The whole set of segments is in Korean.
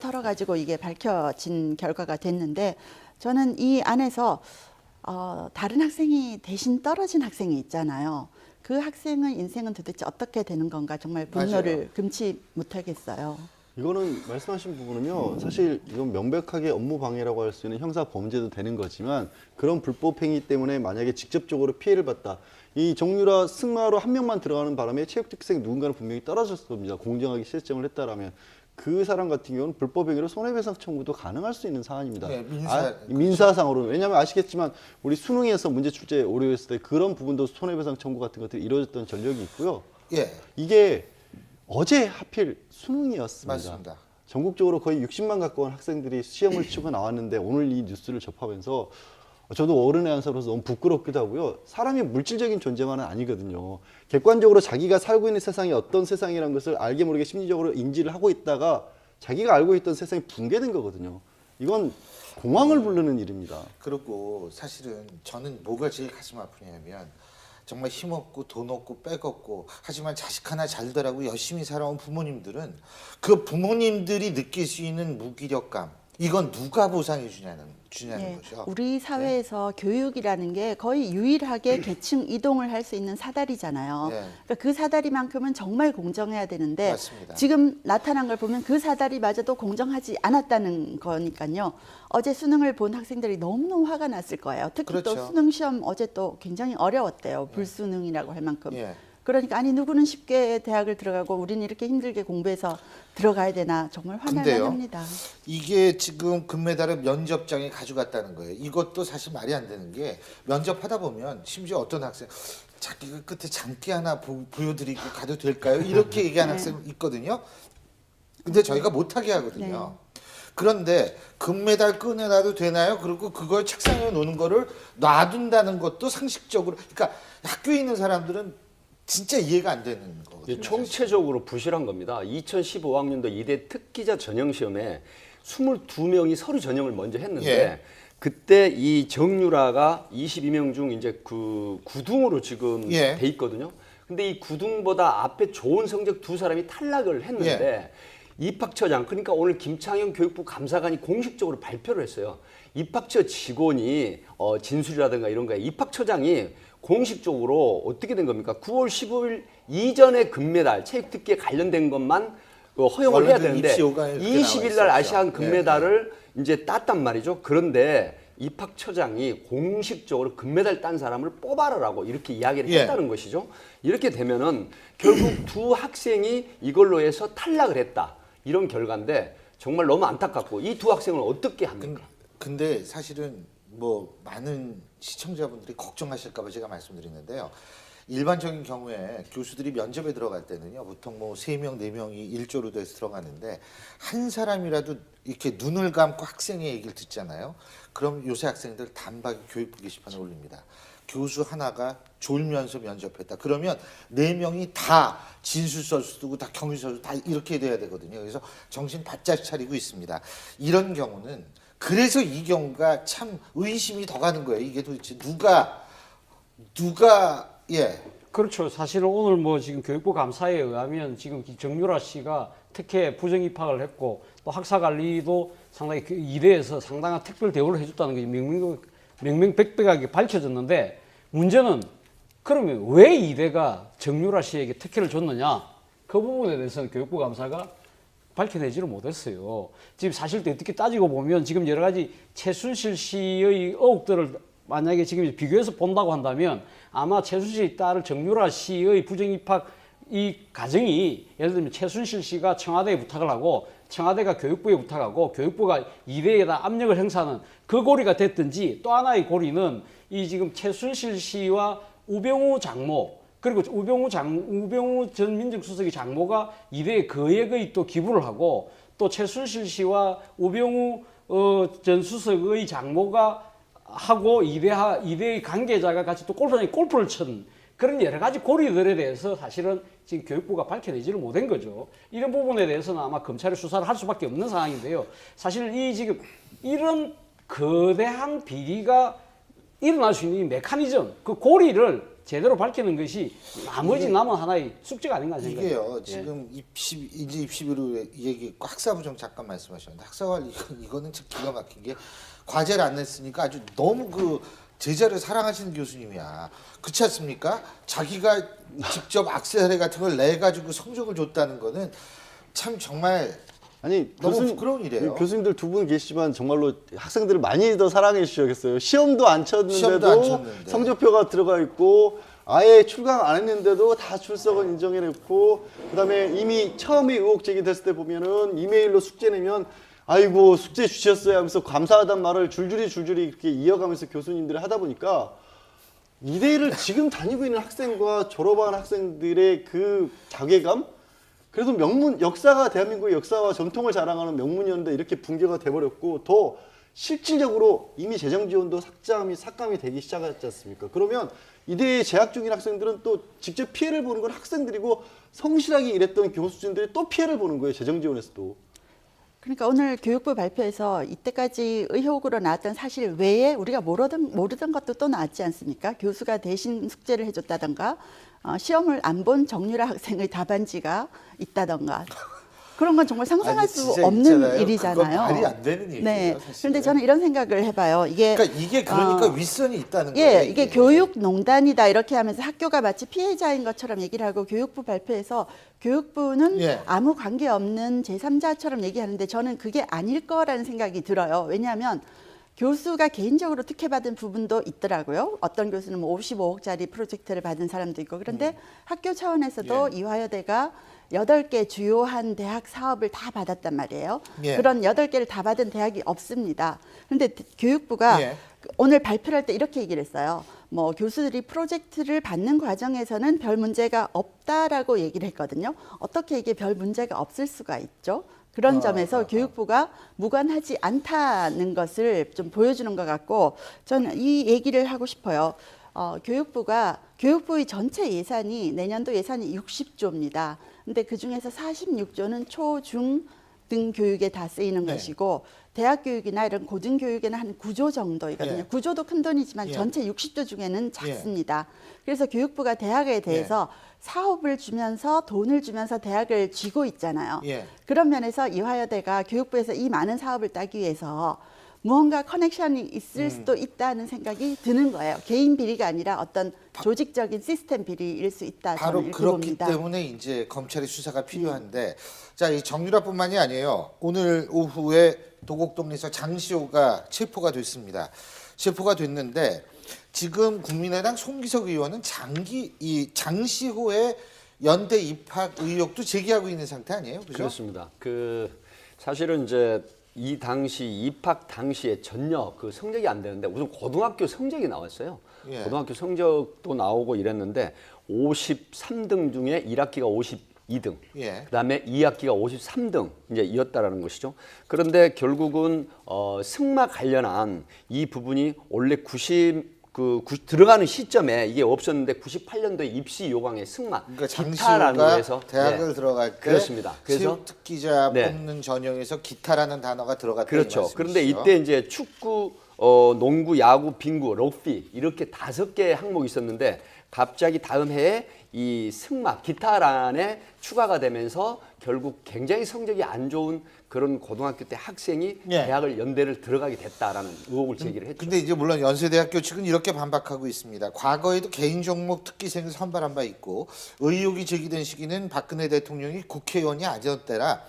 털어가지고 이게 밝혀진 결과가 됐는데 저는 이 안에서 다른 학생이 대신 떨어진 학생이 있잖아요. 그 학생의 인생은 도대체 어떻게 되는 건가 정말 분노를 맞아요. 금치 못하겠어요. 이거는 말씀하신 부분은요, 사실 이건 명백하게 업무 방해라고 할 수 있는 형사 범죄도 되는 거지만 그런 불법 행위 때문에 만약에 직접적으로 피해를 봤다. 이 정유라 승마로 한 명만 들어가는 바람에 체육특생 누군가는 분명히 떨어졌을 겁니다. 공정하게 실정을 했다라면. 그 사람 같은 경우는 불법 행위로 손해배상 청구도 가능할 수 있는 사안입니다. 네, 민사상으로는. 왜냐하면 아시겠지만 우리 수능에서 문제 출제 오류했을 때 그런 부분도 손해배상 청구 같은 것들이 이루어졌던 전력이 있고요. 예. 이게 어제 하필 수능이었습니다. 맞습니다. 전국적으로 거의 60만 가까운 학생들이 시험을 치고 나왔는데 오늘 이 뉴스를 접하면서 저도 어른의 한사로서 너무 부끄럽기도 하고요. 사람이 물질적인 존재만은 아니거든요. 객관적으로 자기가 살고 있는 세상이 어떤 세상이라는 것을 알게 모르게 심리적으로 인지를 하고 있다가 자기가 알고 있던 세상이 붕괴된 거거든요. 이건 공황을 부르는 일입니다. 그리고 사실은 저는 뭐가 제일 가슴 아프냐면 정말 힘없고 돈 없고 빽 없고 하지만 자식 하나 잘 되라고 열심히 살아온 부모님들은 그 부모님들이 느낄 수 있는 무기력감 이건 누가 보상해 주냐는 거죠. 우리 사회에서 교육이라는 게 거의 유일하게 계층 이동을 할 수 있는 사다리잖아요. 네. 그러니까 그 사다리만큼은 정말 공정해야 되는데 맞습니다. 지금 나타난 걸 보면 그 사다리마저도 공정하지 않았다는 거니까요. 어제 수능을 본 학생들이 너무너무 화가 났을 거예요. 특히 그렇죠. 또 수능 시험 어제 또 굉장히 어려웠대요. 불수능이라고 할 만큼. 예. 그러니까 아니 누구는 쉽게 대학을 들어가고 우리는 이렇게 힘들게 공부해서 들어가야 되나 정말 화날 근데요, 만합니다. 이게 지금 금메달을 면접장에 가져갔다는 거예요. 이것도 사실 말이 안 되는 게 면접하다 보면 심지어 어떤 학생 자기가 끝에 장기 하나 보여드리고 가도 될까요? 이렇게 얘기하는 학생 있거든요. 근데 저희가 못하게 하거든요. 그런데 금메달 꺼내놔도 되나요? 그리고 그걸 책상에 놓는 거를 놔둔다는 것도 상식적으로 그러니까 학교에 있는 사람들은 진짜 이해가 안 되는 거거든요. 총체적으로 부실한 겁니다. 2015학년도 이대 특기자 전형 시험에 22명이 서류 전형을 먼저 했는데 예. 그때 이 정유라가 22명 중 이제 그 9등으로 지금 예. 돼 있거든요. 근데 이 9등보다 앞에 좋은 성적 두 사람이 탈락을 했는데 입학처장 그러니까 오늘 김창현 교육부 감사관이 공식적으로 발표를 했어요. 입학처 직원이 진술이라든가 이런 거에 입학처장이 공식적으로 어떻게 된 겁니까? 9월 15일 이전에 금메달, 체육특기에 관련된 것만 허용을 해야 되는데 20일 날 아시안 금메달을 이제 땄단 말이죠. 그런데 입학처장이 공식적으로 금메달 딴 사람을 뽑아라라고 이렇게 이야기를 했다는 것이죠. 이렇게 되면은 결국 두 학생이 이걸로 해서 탈락을 했다. 이런 결과인데 정말 너무 안타깝고 이 두 학생을 어떻게 합니까? 근데 사실은 뭐 많은 시청자분들이 걱정하실까 봐 제가 말씀드리는데요. 일반적인 경우에 교수들이 면접에 들어갈 때는요. 보통 뭐 3명, 4명이 일조로 돼서 들어가는데 한 사람이라도 이렇게 눈을 감고 학생의 얘기를 듣잖아요. 그럼 요새 학생들 단박에 교육부 게시판에 올립니다. 교수 하나가 졸면서 면접했다. 그러면 4명이 다 진술서 쓰고 다 경위서 다 이렇게 돼야 되거든요. 그래서 정신 바짝 차리고 있습니다. 이런 경우는 그래서 이 경우가 참 의심이 더 가는 거예요. 이게 도대체 누가 그렇죠. 사실은 오늘 뭐 지금 교육부 감사에 의하면 지금 정유라 씨가 특혜 부정 입학을 했고 또 학사 관리도 상당히 그 이대에서 상당한 특별 대우를 해줬다는 게 명명백백하게 밝혀졌는데 문제는 그러면 왜 이대가 정유라 씨에게 특혜를 줬느냐? 그 부분에 대해서는 교육부 감사가 밝혀내지를 못했어요. 지금 사실 어떻게 따지고 보면 지금 여러 가지 최순실 씨의 의혹들을 만약에 지금 비교해서 본다고 한다면 아마 최순실 씨 딸 정유라 씨의 부정입학 이 과정이 예를 들면 최순실 씨가 청와대에 부탁을 하고 청와대가 교육부에 부탁하고 교육부가 이대에다 압력을 행사하는 그 고리가 됐든지 또 하나의 고리는 이 지금 최순실 씨와 우병우 장모 그리고 우병우 전 민정수석의 장모가 이대에 거액의 또 기부를 하고 또 최순실 씨와 우병우 전 수석의 장모가 하고 이대의 관계자가 같이 또 골프장에 골프를 친 그런 여러 가지 고리들에 대해서 사실은 지금 교육부가 밝혀내지를 못한 거죠. 이런 부분에 대해서는 아마 검찰이 수사를 할 수밖에 없는 상황인데요. 사실 지금 이런 거대한 비리가 일어날 수 있는 이 메커니즘, 그 고리를 제대로 밝히는 것이 나머지 남은 하나의 숙제가 아닌가 생각해요. 이게요. 지금 이제 입시비로 얘기 학사부정 잠깐 말씀하셨는데 학사관 이거는 참 기가 막힌 게 과제를 안 냈으니까 아주 너무 그 제자를 사랑하시는 교수님이야. 그렇지 않습니까? 자기가 직접 악세사례 같은 걸 내 가지고 성적을 줬다는 거는 참 정말 아니 너무 부끄러운 일이에요. 교수님들 두 분 계시지만 정말로 학생들을 많이 더 사랑해 주셔야겠어요. 시험도 안 시험도 안 쳤는데도 쳤는데. 성적표가 들어가 있고 아예 출강 안 했는데도 다 출석은 인정해냈고 그다음에 이미 처음에 의혹 제기됐을 때 보면은 이메일로 숙제 내면 아이고 숙제 주셨어요 하면서 감사하단 말을 줄줄이 이렇게 이어가면서 교수님들이 하다 보니까 이대를 지금 다니고 있는 학생과 졸업한 학생들의 그 자괴감 그래도 명문 역사가 대한민국의 역사와 전통을 자랑하는 명문이었는데 이렇게 붕괴가 돼버렸고 더 실질적으로 이미 재정 지원도 삭감이 되기 시작했지 않습니까? 그러면 이대에 재학 중인 학생들은 또 직접 피해를 보는 건 학생들이고 성실하게 일했던 교수진들이 또 피해를 보는 거예요. 재정 지원에서도. 그러니까 오늘 교육부 발표에서 이때까지 의혹으로 나왔던 사실 외에 우리가 모르던 것도 또 나왔지 않습니까? 교수가 대신 숙제를 해줬다던가 시험을 안 본 정유라 학생의 답안지가 있다던가 그런 건 정말 상상할 아니, 수 진짜 없는 있잖아요. 일이잖아요. 그건 말이 안 되는 얘기예요. 네. 사실은. 그런데 저는 이런 생각을 해봐요. 이게 그러니까 윗선이 있다는 거예요. 예, 이게 교육농단이다 이렇게 하면서 학교가 마치 피해자인 것처럼 얘기를 하고 교육부 발표에서 교육부는 예. 아무 관계 없는 제3자처럼 얘기하는데 저는 그게 아닐 거라는 생각이 들어요. 왜냐하면 교수가 개인적으로 특혜받은 부분도 있더라고요. 어떤 교수는 뭐 55억짜리 프로젝트를 받은 사람도 있고 그런데 학교 차원에서도 예. 이화여대가 8개 주요한 대학 사업을 다 받았단 말이에요. 예. 그런 8개를 다 받은 대학이 없습니다. 그런데 교육부가 예. 오늘 발표를 할 때 이렇게 얘기를 했어요. 뭐 교수들이 프로젝트를 받는 과정에서는 별 문제가 없다라고 얘기를 했거든요. 어떻게 이게 별 문제가 없을 수가 있죠? 그런 점에서 교육부가 무관하지 않다는 것을 좀 보여주는 것 같고 저는 이 얘기를 하고 싶어요. 교육부의 전체 예산이 내년도 예산이 60조입니다. 근데 그중에서 46조는 초, 중, 등 교육에 다 쓰이는 네. 것이고 대학 교육이나 이런 고등 교육에는 한 9조 정도이거든요. 예. 9조도 큰 돈이지만 예. 전체 60조 중에는 작습니다. 그래서 교육부가 대학에 대해서 사업을 주면서 돈을 주면서 대학을 쥐고 있잖아요. 예. 그런 면에서 이화여대가 교육부에서 이 많은 사업을 따기 위해서 무언가 커넥션이 있을 수도 있다는 생각이 드는 거예요. 개인 비리가 아니라 어떤 조직적인 시스템 비리일 수 있다. 바로 저는 이렇게 그렇기 봅니다. 때문에 이제 검찰의 수사가 필요한데 자, 이 정유라뿐만이 아니에요. 오늘 오후에 도곡동에서 장시호가 체포가 됐습니다. 체포가 됐는데 지금 국민의당 송기석 의원은 이 장시호의 연대 입학 의혹도 제기하고 있는 상태 아니에요? 그죠? 그렇습니다. 사실은 이제 이 당시 입학 당시에 전혀 그 성적이 안 되는데 우선 고등학교 성적이 나왔어요. 예. 고등학교 성적도 나오고 이랬는데 53등 중에 1학기가 52등, 예. 그다음에 2학기가 53등 이제 이었다라는 것이죠. 그런데 결국은 승마 관련한 이 부분이 원래 들어가는 시점에 이게 없었는데 98년도에 입시 요강의 승마 그러니까 기타라는 장시호가 거에서 대학을 네. 들어갈 때 그렇습니다. 그래서 체육 특기자 네. 뽑는 전형에서 기타라는 단어가 들어갔다. 그렇죠. 그런데 이때 이제 축구, 농구, 야구, 빙구, 럭비 이렇게 5개 항목이 있었는데 갑자기 다음 해에 이 승마, 기타란에 추가가 되면서 결국 굉장히 성적이 안 좋은 그런 고등학교 때 학생이 예. 대학을 연대를 들어가게 됐다라는 의혹을 제기를 했죠. 근데 이제 물론 연세대학교 측은 이렇게 반박하고 있습니다. 과거에도 개인 종목 특기생을 선발한 바 있고 의혹이 제기된 시기는 박근혜 대통령이 국회의원이 아니었을 때라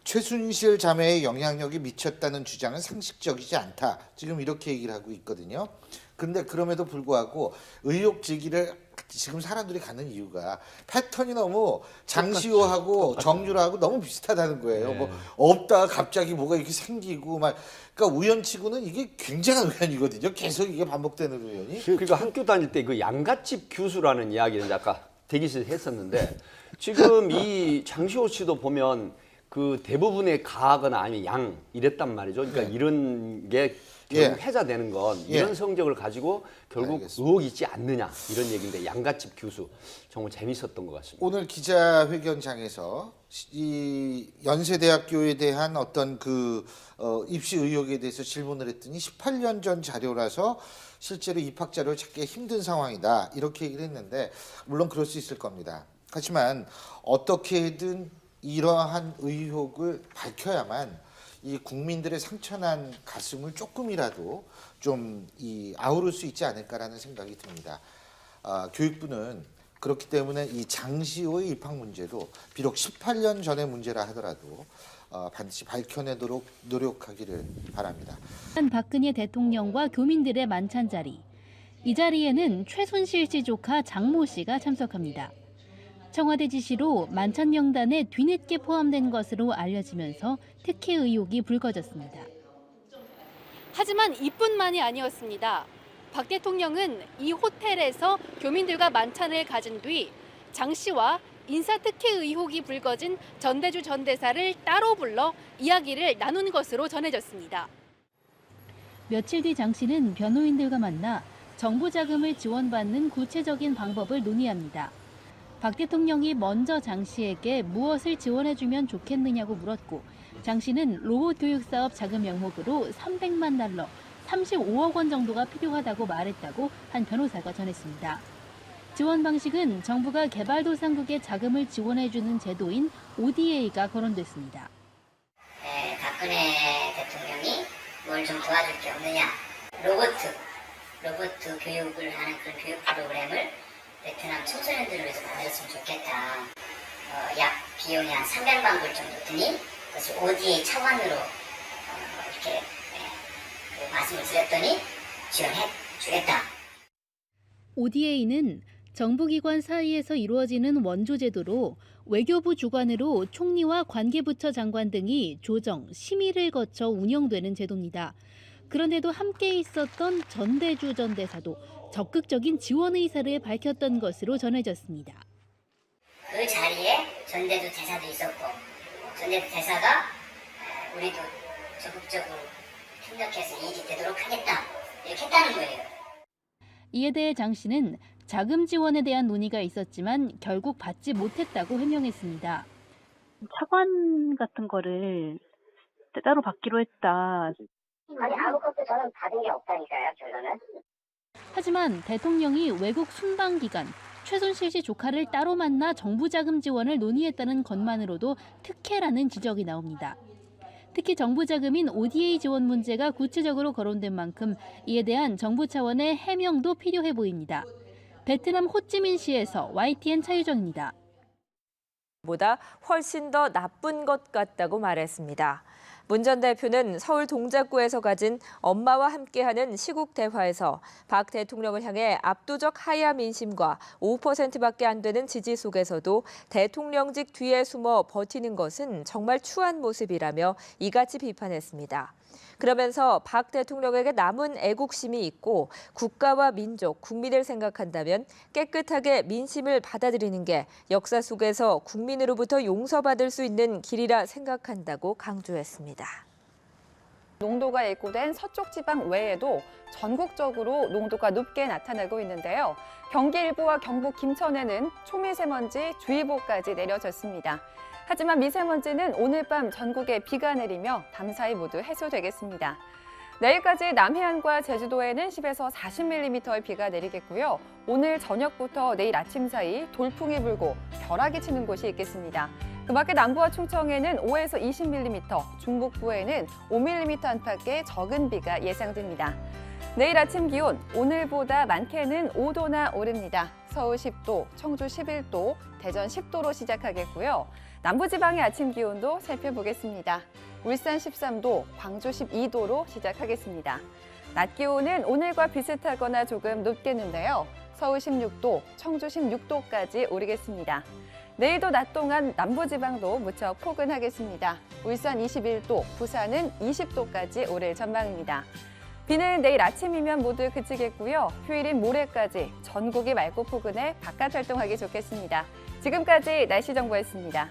최순실 자매의 영향력이 미쳤다는 주장은 상식적이지 않다. 지금 이렇게 얘기를 하고 있거든요. 근데 그럼에도 불구하고 의혹 제기를 지금 사람들이 가는 이유가 패턴이 너무 장시호하고 정유라하고 너무 비슷하다는 거예요. 네. 뭐 없다가 갑자기 뭐가 이렇게 생기고 막 그러니까 우연치고는 이게 굉장한 우연이거든요. 계속 이게 반복되는 우연이. 그러니까 학교 다닐 때 그 양갓집 교수라는 이야기는 아까 대기실에서 했었는데 지금 이 장시호 씨도 보면 그 대부분의 가거나 아니면 양 이랬단 말이죠. 그러니까 이런 게 결국 해자되는 건 이런 성적을 가지고 결국 알겠습니다. 의혹이 있지 않느냐 이런 얘기인데 양가집 교수 정말 재밌었던 것 같습니다. 오늘 기자회견장에서 이 연세대학교에 대한 어떤 그 입시 의혹에 대해서 질문을 했더니 18년 전 자료라서 실제로 입학 자료를 찾기 힘든 상황이다 이렇게 얘기를 했는데 물론 그럴 수 있을 겁니다. 하지만 어떻게든 이러한 의혹을 밝혀야만 이 국민들의 상처난 가슴을 조금이라도 좀 아우를 수 있지 않을까라는 생각이 듭니다. 교육부는 그렇기 때문에 이 장시호의 입학 문제도 비록 18년 전의 문제라 하더라도 반드시 밝혀내도록 노력하기를 바랍니다. 박근혜 대통령과 교민들의 만찬 자리. 이 자리에는 최순실 씨 조카 장모 씨가 참석합니다. 청와대 지시로 만찬 명단에 뒤늦게 포함된 것으로 알려지면서 특혜 의혹이 불거졌습니다. 하지만 이뿐만이 아니었습니다. 박 대통령은 이 호텔에서 교민들과 만찬을 가진 뒤 장 씨와 인사특혜 의혹이 불거진 전대주 전 대사를 따로 불러 이야기를 나눈 것으로 전해졌습니다. 며칠 뒤 장 씨는 변호인들과 만나 정부 자금을 지원받는 구체적인 방법을 논의합니다. 박 대통령이 먼저 장 씨에게 무엇을 지원해주면 좋겠느냐고 물었고 장 씨는 로봇 교육 사업 자금 명목으로 300만 달러, 35억 원 정도가 필요하다고 말했다고 한 변호사가 전했습니다. 지원 방식은 정부가 개발도상국에 자금을 지원해주는 제도인 ODA가 거론됐습니다. 박근혜 대통령이 뭘 좀 도와줄 게 없느냐. 로봇 교육을 하는 그런 교육 프로그램을 베트남 청소년들을 위해서 만들었으면 좋겠다. 약 비용이 한 300만 불 정도 드니 그것을 ODA 차관으로 이렇게 말씀을 드렸더니 지원해 주겠다. ODA는 정부기관 사이에서 이루어지는 원조제도로 외교부 주관으로 총리와 관계부처 장관 등이 조정, 심의를 거쳐 운영되는 제도입니다. 그런데도 함께 있었던 전대주 전 대사도 적극적인 지원 의사를 밝혔던 것으로 전해졌습니다. 그 자리에 전대주 대사도 있었고 전대주 대사가 우리도 적극적으로 협력해서 이익이 되도록 하겠다 이렇게 했다는 거예요. 이에 대해 장 씨는 자금 지원에 대한 논의가 있었지만 결국 받지 못했다고 해명했습니다. 차관 같은 거를 따로 받기로 했다. 아니 아무것도 저는 받은 게 없다니까요 결론은. 하지만 대통령이 외국 순방 기간 최순실 씨 조카를 따로 만나 정부 자금 지원을 논의했다는 것만으로도 특혜라는 지적이 나옵니다. 특히 정부 자금인 ODA 지원 문제가 구체적으로 거론된 만큼 이에 대한 정부 차원의 해명도 필요해 보입니다. 베트남 호찌민시에서 YTN 차유정입니다. 보다 훨씬 더 나쁜 것 같다고 말했습니다. 문 전 대표는 서울 동작구에서 가진 엄마와 함께하는 시국 대화에서 박 대통령을 향해 압도적 하야 민심과 5%밖에 안 되는 지지 속에서도 대통령직 뒤에 숨어 버티는 것은 정말 추한 모습이라며 이같이 비판했습니다. 그러면서 박 대통령에게 남은 애국심이 있고 국가와 민족, 국민을 생각한다면 깨끗하게 민심을 받아들이는 게 역사 속에서 국민으로부터 용서받을 수 있는 길이라 생각한다고 강조했습니다. 농도가 예고된 서쪽 지방 외에도 전국적으로 농도가 높게 나타나고 있는데요. 경기 일부와 경북 김천에는 초미세먼지 주의보까지 내려졌습니다. 하지만 미세먼지는 오늘 밤 전국에 비가 내리며 밤사이 모두 해소되겠습니다. 내일까지 남해안과 제주도에는 10에서 40mm의 비가 내리겠고요. 오늘 저녁부터 내일 아침 사이 돌풍이 불고 벼락이 치는 곳이 있겠습니다. 그 밖에 남부와 충청에는 5에서 20mm, 중북부에는 5mm 안팎의 적은 비가 예상됩니다. 내일 아침 기온 오늘보다 많게는 5도나 오릅니다. 서울 10도, 청주 11도, 대전 10도로 시작하겠고요. 남부지방의 아침 기온도 살펴보겠습니다. 울산 13도, 광주 12도로 시작하겠습니다. 낮 기온은 오늘과 비슷하거나 조금 높겠는데요. 서울 16도, 청주 16도까지 오르겠습니다. 내일도 낮 동안 남부지방도 무척 포근하겠습니다. 울산 21도, 부산은 20도까지 오를 전망입니다. 비는 내일 아침이면 모두 그치겠고요. 휴일인 모레까지 전국이 맑고 포근해 바깥 활동하기 좋겠습니다. 지금까지 날씨 정보였습니다.